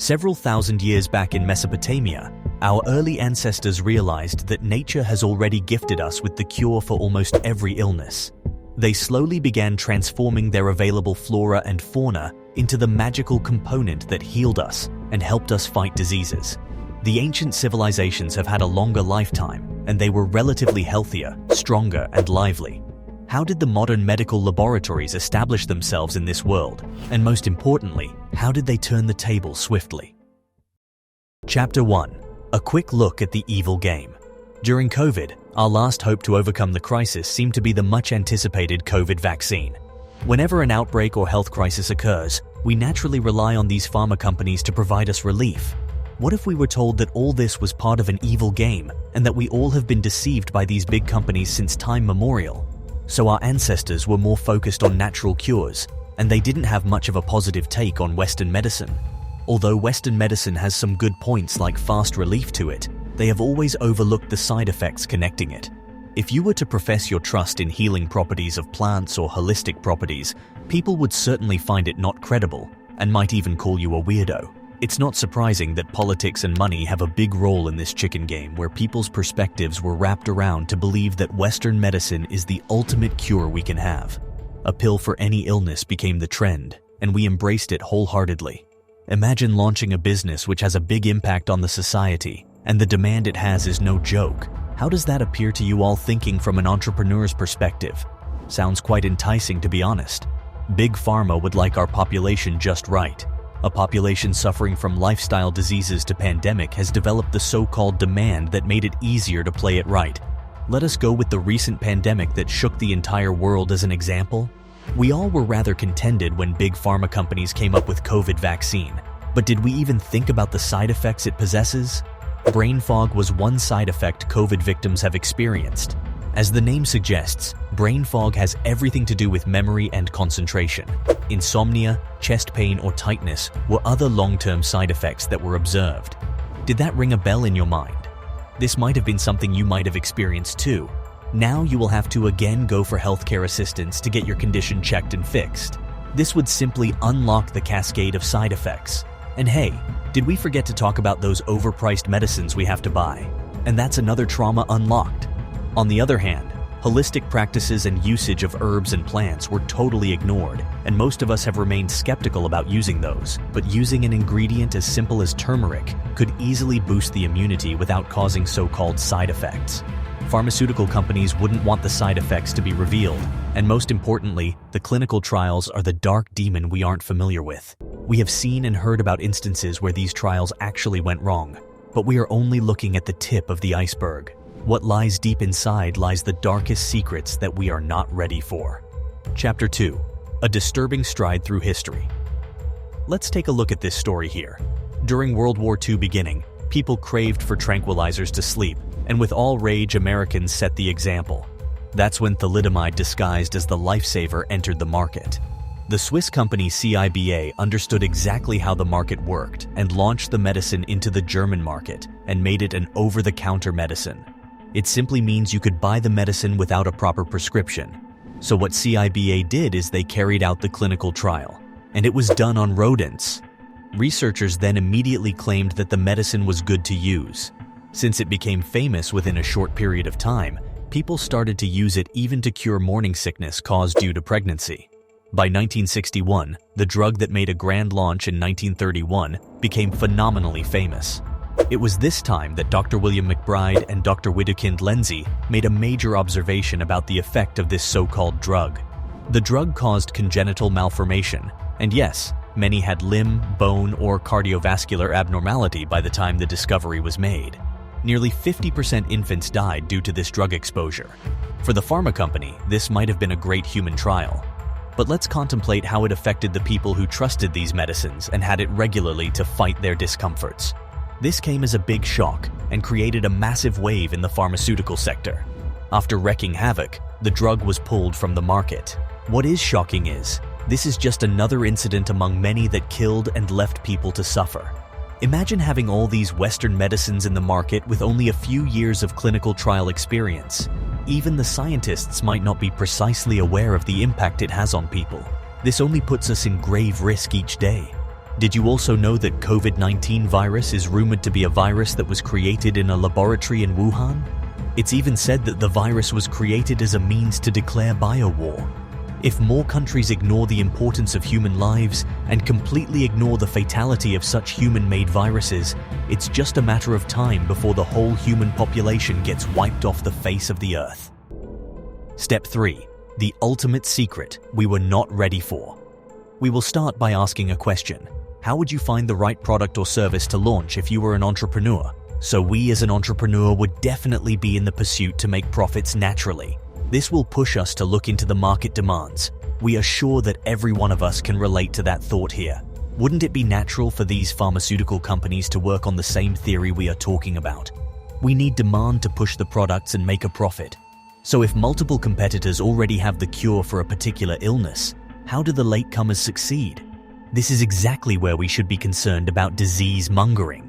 Several thousand years back in Mesopotamia, our early ancestors realized that nature has already gifted us with the cure for almost every illness. They slowly began transforming their available flora and fauna into the magical component that healed us and helped us fight diseases. The ancient civilizations have had a longer lifetime, and they were relatively healthier, stronger, and lively. How did the modern medical laboratories establish themselves in this world? And most importantly, how did they turn the table swiftly? Chapter 1. A quick look at the evil game. During COVID, our last hope to overcome the crisis seemed to be the much-anticipated COVID vaccine. Whenever an outbreak or health crisis occurs, we naturally rely on these pharma companies to provide us relief. What if we were told that all this was part of an evil game and that we all have been deceived by these big companies since time memorial? So our ancestors were more focused on natural cures, and they didn't have much of a positive take on Western medicine. Although Western medicine has some good points like fast relief to it, they have always overlooked the side effects connecting it. If you were to profess your trust in healing properties of plants or holistic properties, people would certainly find it not credible and might even call you a weirdo. It's not surprising that politics and money have a big role in this chicken game where people's perspectives were wrapped around to believe that Western medicine is the ultimate cure we can have. A pill for any illness became the trend, and we embraced it wholeheartedly. Imagine launching a business which has a big impact on the society, and the demand it has is no joke. How does that appear to you all thinking from an entrepreneur's perspective? Sounds quite enticing, to be honest. Big Pharma would like our population just right. A population suffering from lifestyle diseases to pandemic has developed the so-called demand that made it easier to play it right. Let us go with the recent pandemic that shook the entire world as an example. We all were rather contented when big pharma companies came up with COVID vaccine. But did we even think about the side effects it possesses? Brain fog was one side effect COVID victims have experienced. As the name suggests, brain fog has everything to do with memory and concentration. Insomnia, chest pain, or tightness were other long-term side effects that were observed. Did that ring a bell in your mind? This might have been something you might have experienced too. Now you will have to again go for healthcare assistance to get your condition checked and fixed. This would simply unlock the cascade of side effects. And hey, did we forget to talk about those overpriced medicines we have to buy? And that's another trauma unlocked. On the other hand, holistic practices and usage of herbs and plants were totally ignored, and most of us have remained skeptical about using those. But using an ingredient as simple as turmeric could easily boost the immunity without causing so-called side effects. Pharmaceutical companies wouldn't want the side effects to be revealed, and most importantly, the clinical trials are the dark demon we aren't familiar with. We have seen and heard about instances where these trials actually went wrong, but we are only looking at the tip of the iceberg. What lies deep inside lies the darkest secrets that we are not ready for. Chapter 2. A disturbing stride through history. Let's take a look at this story here. During World War II beginning, people craved for tranquilizers to sleep, and with all rage, Americans set the example. That's when thalidomide disguised as the lifesaver entered the market. The Swiss company CIBA understood exactly how the market worked and launched the medicine into the German market and made it an over-the-counter medicine. It simply means you could buy the medicine without a proper prescription. So what CIBA did is they carried out the clinical trial, and it was done on rodents. Researchers then immediately claimed that the medicine was good to use. Since it became famous within a short period of time, people started to use it even to cure morning sickness caused due to pregnancy. By 1961, the drug that made a grand launch in 1931 became phenomenally famous. It was this time that Dr. William McBride and Dr. Widukind Lenzi made a major observation about the effect of this so-called drug. The drug caused congenital malformation, and yes, many had limb, bone, or cardiovascular abnormality by the time the discovery was made. Nearly 50% infants died due to this drug exposure. For the pharma company, this might have been a great human trial. But let's contemplate how it affected the people who trusted these medicines and had it regularly to fight their discomforts. This came as a big shock and created a massive wave in the pharmaceutical sector. After wreaking havoc, the drug was pulled from the market. What is shocking is, this is just another incident among many that killed and left people to suffer. Imagine having all these Western medicines in the market with only a few years of clinical trial experience. Even the scientists might not be precisely aware of the impact it has on people. This only puts us in grave risk each day. Did you also know that COVID-19 virus is rumored to be a virus that was created in a laboratory in Wuhan? It's even said that the virus was created as a means to declare biowar. If more countries ignore the importance of human lives and completely ignore the fatality of such human-made viruses, it's just a matter of time before the whole human population gets wiped off the face of the earth. Step 3. The ultimate secret we were not ready for. We will start by asking a question. How would you find the right product or service to launch if you were an entrepreneur? So we as an entrepreneur would definitely be in the pursuit to make profits naturally. This will push us to look into the market demands. We are sure that every one of us can relate to that thought here. Wouldn't it be natural for these pharmaceutical companies to work on the same theory we are talking about? We need demand to push the products and make a profit. So if multiple competitors already have the cure for a particular illness, how do the latecomers succeed? This is exactly where we should be concerned about disease mongering.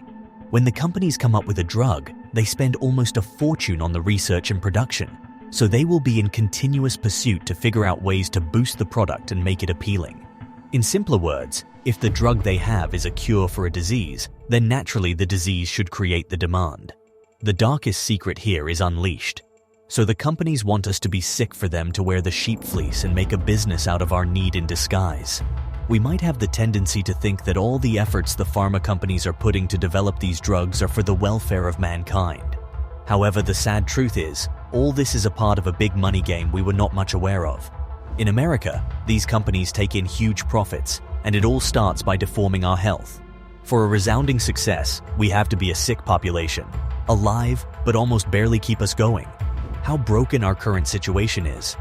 When the companies come up with a drug, they spend almost a fortune on the research and production, so they will be in continuous pursuit to figure out ways to boost the product and make it appealing. In simpler words, if the drug they have is a cure for a disease, then naturally the disease should create the demand. The darkest secret here is unleashed. So the companies want us to be sick for them to wear the sheep fleece and make a business out of our need in disguise. We might have the tendency to think that all the efforts the pharma companies are putting to develop these drugs are for the welfare of mankind. However, the sad truth is, all this is a part of a big money game we were not much aware of. In America, these companies take in huge profits, and it all starts by deforming our health. For a resounding success, we have to be a sick population, alive but almost barely keep us going. How broken our current situation is.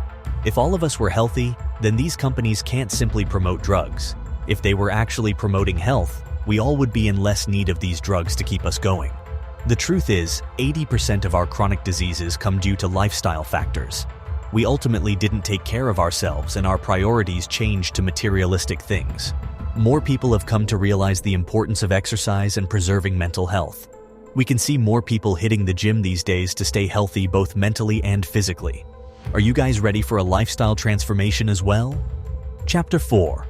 If all of us were healthy, then these companies can't simply promote drugs. If they were actually promoting health, we all would be in less need of these drugs to keep us going. The truth is, 80% of our chronic diseases come due to lifestyle factors. We ultimately didn't take care of ourselves and our priorities changed to materialistic things. More people have come to realize the importance of exercise and preserving mental health. We can see more people hitting the gym these days to stay healthy both mentally and physically. Are you guys ready for a lifestyle transformation as well? Chapter 4.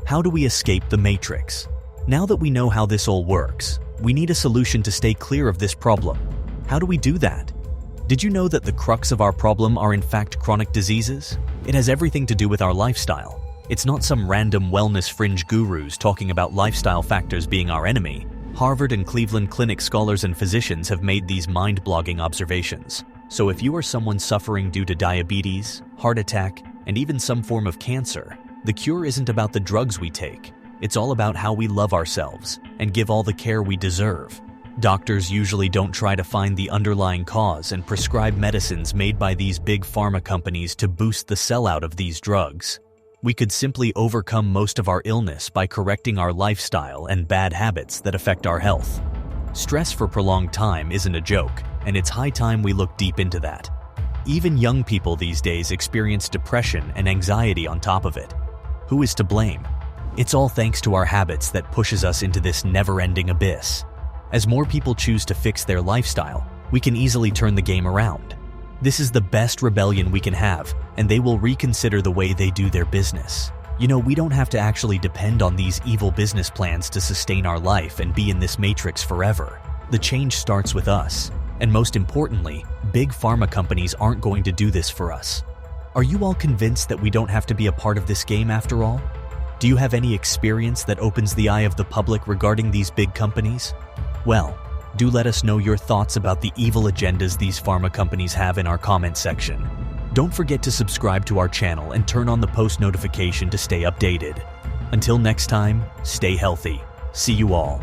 How do we escape the matrix? Now that we know how this all works, we need a solution to stay clear of this problem. How do we do that? Did you know that the crux of our problem are in fact chronic diseases? It has everything to do with our lifestyle. It's not some random wellness fringe gurus talking about lifestyle factors being our enemy. Harvard and Cleveland Clinic scholars and physicians have made these mind-blogging observations. So if you are someone suffering due to diabetes, heart attack, and even some form of cancer, the cure isn't about the drugs we take. It's all about how we love ourselves and give all the care we deserve. Doctors usually don't try to find the underlying cause and prescribe medicines made by these big pharma companies to boost the sellout of these drugs. We could simply overcome most of our illness by correcting our lifestyle and bad habits that affect our health. Stress for prolonged time isn't a joke, and it's high time we look deep into that. Even young people these days experience depression and anxiety on top of it. Who is to blame? It's all thanks to our habits that pushes us into this never-ending abyss. As more people choose to fix their lifestyle, we can easily turn the game around. This is the best rebellion we can have, and they will reconsider the way they do their business. You know, we don't have to actually depend on these evil business plans to sustain our life and be in this matrix forever. The change starts with us, and most importantly, big pharma companies aren't going to do this for us. Are you all convinced that we don't have to be a part of this game after all? Do you have any experience that opens the eye of the public regarding these big companies? Well, do let us know your thoughts about the evil agendas these pharma companies have in our comment section. Don't forget to subscribe to our channel and turn on the post notification to stay updated. Until next time, stay healthy. See you all.